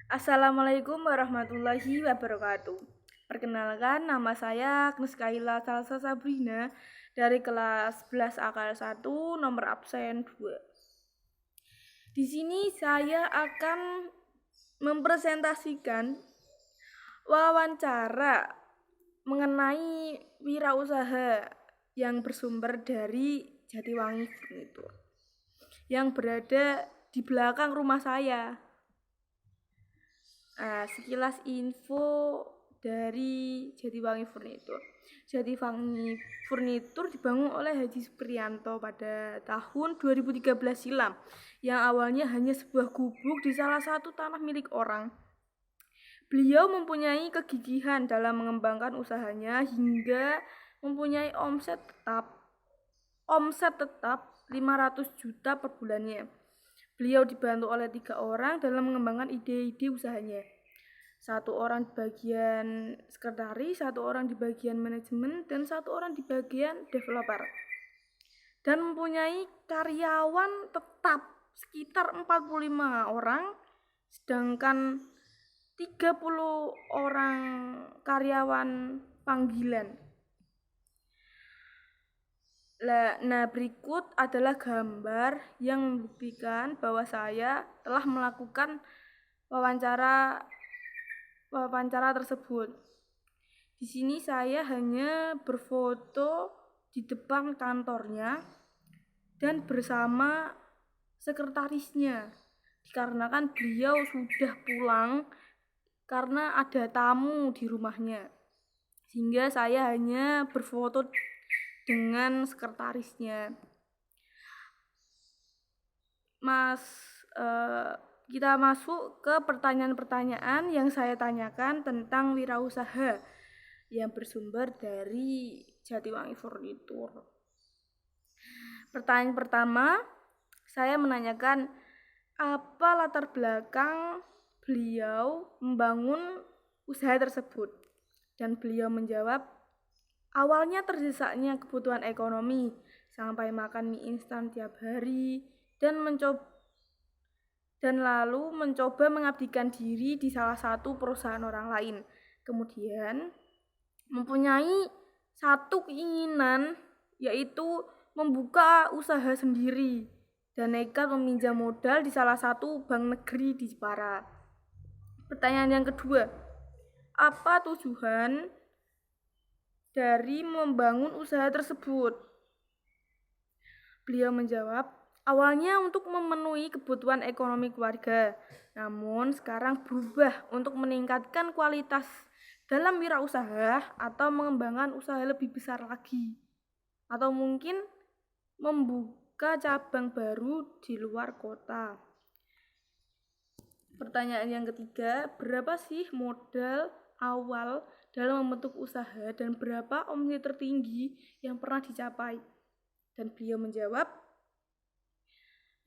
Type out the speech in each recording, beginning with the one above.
Assalamualaikum warahmatullahi wabarakatuh. Perkenalkan, nama saya Agnes Kaila Salsa Sabrina dari kelas 11 akal 1 nomor absen 2. Di sini saya akan mempresentasikan wawancara mengenai wirausaha yang bersumber dari Jatiwangi Furnitur yang berada di belakang rumah saya. Sekilas info dari Jatiwangi Furnitur. Jatiwangi Furnitur dibangun oleh Haji Supriyanto pada tahun 2013 silam, yang awalnya hanya sebuah gubuk di salah satu tanah milik orang. Beliau mempunyai kegigihan dalam mengembangkan usahanya hingga mempunyai omset tetap 500 juta per bulannya. Beliau dibantu oleh 3 orang dalam mengembangkan ide-ide usahanya. 1 orang di bagian sekretaris, 1 orang di bagian manajemen, dan 1 orang di bagian developer. Dan mempunyai karyawan tetap sekitar 45 orang, sedangkan 30 orang karyawan panggilan. Nah, berikut adalah gambar yang membuktikan bahwa saya telah melakukan wawancara tersebut. Di sini saya hanya berfoto di depan kantornya dan bersama sekretarisnya, dikarenakan beliau sudah pulang karena ada tamu di rumahnya, sehingga saya hanya berfoto dengan sekretarisnya. Kita masuk ke pertanyaan-pertanyaan yang saya tanyakan tentang wirausaha yang bersumber dari Jatiwangi Furnitur. Pertanyaan pertama, saya menanyakan apa latar belakang beliau membangun usaha tersebut, dan beliau menjawab, awalnya terdesaknya kebutuhan ekonomi sampai makan mie instan tiap hari dan lalu mencoba mengabdikan diri di salah satu perusahaan orang lain. Kemudian mempunyai satu keinginan, yaitu membuka usaha sendiri dan nekat meminjam modal di salah satu bank negeri di Jepara. Pertanyaan yang kedua, apa tujuan dari membangun usaha tersebut? Beliau menjawab, awalnya untuk memenuhi kebutuhan ekonomi keluarga, namun sekarang berubah untuk meningkatkan kualitas dalam wirausaha atau mengembangkan usaha lebih besar lagi, atau mungkin membuka cabang baru di luar kota. Pertanyaan yang ketiga, berapa sih modal awal dalam membentuk usaha dan berapa omset tertinggi yang pernah dicapai? Dan beliau menjawab,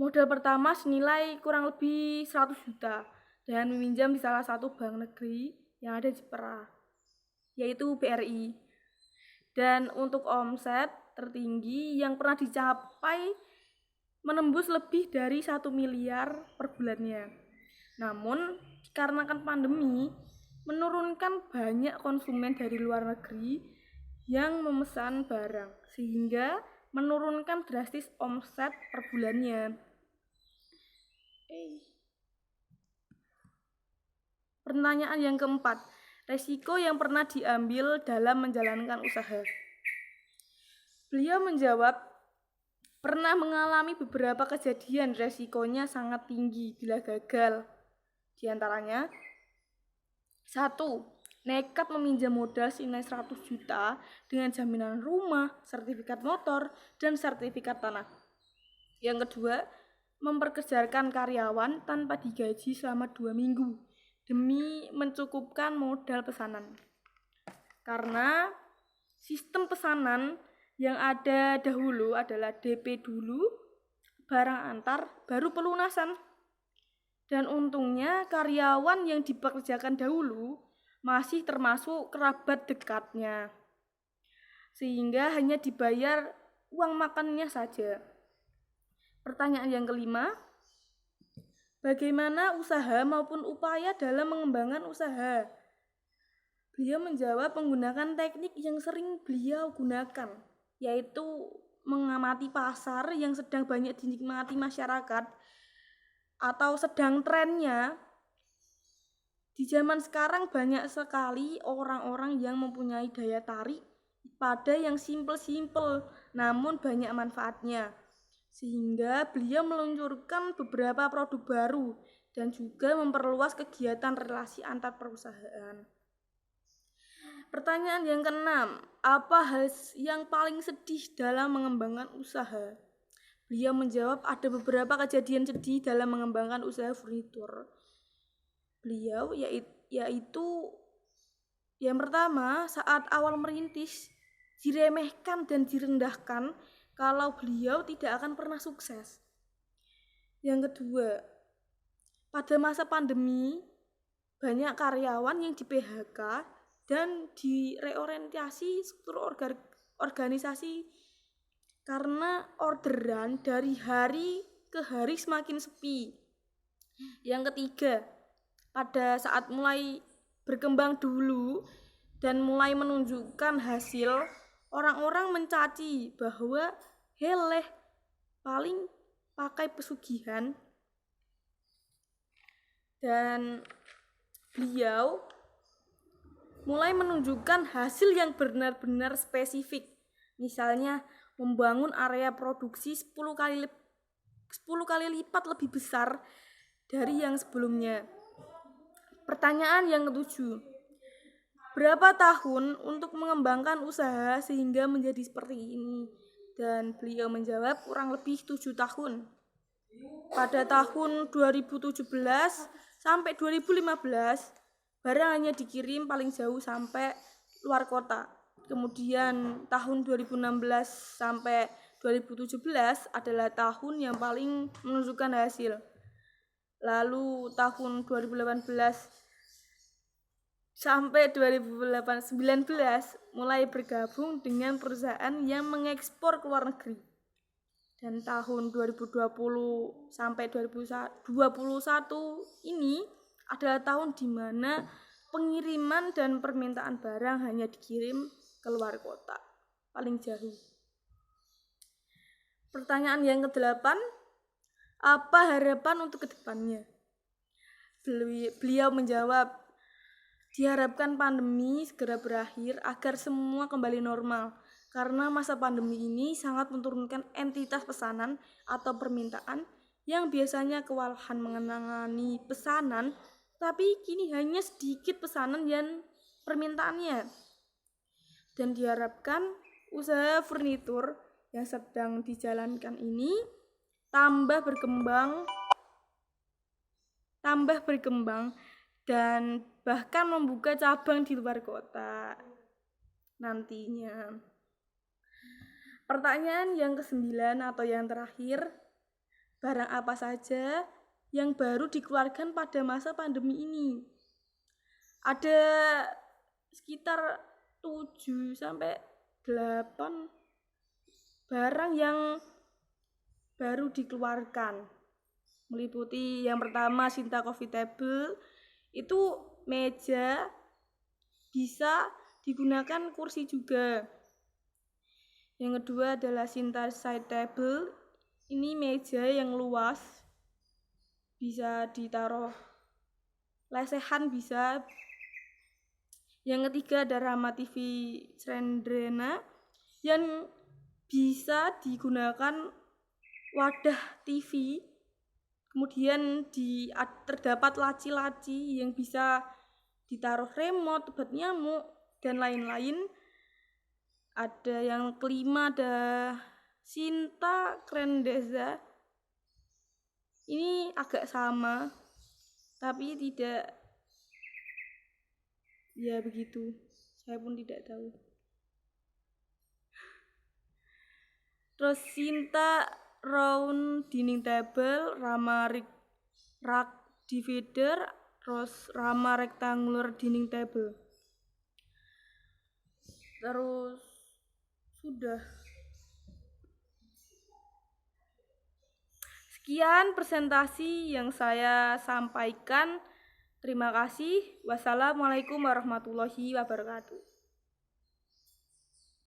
modal pertama senilai kurang lebih 100 juta dan meminjam di salah satu bank negeri yang ada di Jepara, yaitu BRI. Dan untuk omset tertinggi yang pernah dicapai menembus lebih dari 1 miliar per bulannya. Namun, dikarenakan pandemi, menurunkan banyak konsumen dari luar negeri yang memesan barang, sehingga menurunkan drastis omset per bulannya. Pertanyaan yang keempat, resiko yang pernah diambil dalam menjalankan usaha. Beliau menjawab, pernah mengalami beberapa kejadian resikonya sangat tinggi bila gagal. Di antaranya, 1. Nekat meminjam modal senilai 100 juta dengan jaminan rumah, sertifikat motor, dan sertifikat tanah. Yang kedua, memperkerjakan karyawan tanpa digaji selama 2 minggu demi mencukupkan modal pesanan. Karena sistem pesanan yang ada dahulu adalah DP dulu, barang antar, baru pelunasan. Dan untungnya karyawan yang dipekerjakan dahulu masih termasuk kerabat dekatnya, sehingga hanya dibayar uang makannya saja. Pertanyaan yang kelima, bagaimana usaha maupun upaya dalam mengembangkan usaha. Beliau menjawab menggunakan teknik yang sering beliau gunakan, yaitu mengamati pasar yang sedang banyak dinikmati masyarakat atau sedang trennya. Di zaman sekarang banyak sekali orang-orang yang mempunyai daya tarik pada yang simpel-simpel namun banyak manfaatnya. Sehingga beliau meluncurkan beberapa produk baru dan juga memperluas kegiatan relasi antar perusahaan. Pertanyaan yang keenam, apa hal yang paling sedih dalam mengembangkan usaha? Beliau menjawab ada beberapa kejadian sedih dalam mengembangkan usaha furnitur. Beliau yaitu yang pertama, saat awal merintis diremehkan dan direndahkan kalau beliau tidak akan pernah sukses. Yang kedua, pada masa pandemi banyak karyawan yang di PHK dan direorientasi struktur organisasi karena orderan dari hari ke hari semakin sepi. Yang ketiga, pada saat mulai berkembang dulu dan mulai menunjukkan hasil, orang-orang mencaci bahwa heleh paling pakai pesugihan, dan beliau mulai menunjukkan hasil yang benar-benar spesifik. Misalnya membangun area produksi 10 kali lipat lebih besar dari yang sebelumnya. Pertanyaan yang ketujuh, berapa tahun untuk mengembangkan usaha sehingga menjadi seperti ini? Dan beliau menjawab kurang lebih 7 tahun. Pada tahun 2017 sampai 2015, barang hanya dikirim paling jauh sampai luar kota. Kemudian tahun 2016 sampai 2017 adalah tahun yang paling menunjukkan hasil. Lalu tahun 2018 sampai 2019 mulai bergabung dengan perusahaan yang mengekspor ke luar negeri. Dan tahun 2020 sampai 2021 ini adalah tahun di mana pengiriman dan permintaan barang hanya dikirim ke luar kota, paling jauh. Pertanyaan yang ke-8, apa harapan untuk kedepannya? Beliau menjawab, diharapkan pandemi segera berakhir agar semua kembali normal, karena masa pandemi ini sangat menurunkan entitas pesanan atau permintaan yang biasanya kewalahan menangani pesanan, tapi kini hanya sedikit pesanan dan permintaannya. Dan diharapkan usaha furnitur yang sedang dijalankan ini tambah berkembang dan bahkan membuka cabang di luar kota nantinya. Pertanyaan yang ke-9 atau yang terakhir, barang apa saja yang baru dikeluarkan pada masa pandemi ini? Ada sekitar 7 sampai 8 barang yang baru dikeluarkan, meliputi yang pertama Sinta Coffee Table, itu meja bisa digunakan kursi juga. Yang kedua adalah Sinta Side Table, ini meja yang luas, bisa ditaruh lesehan bisa. Yang ketiga ada Rama TV Srendrena yang bisa digunakan wadah TV, kemudian terdapat laci-laci yang bisa ditaruh remote, obat nyamuk, dan lain-lain. Ada yang kelima ada Sinta Krendeza, ini agak sama tapi tidak, ya begitu, saya pun tidak tahu. Terus Sinta Round Dining Table, Rama Rak Divider, terus Rama Rectangular Dining Table. Terus sudah Sekian presentasi yang saya sampaikan. Terima kasih. Wassalamualaikum warahmatullahi wabarakatuh.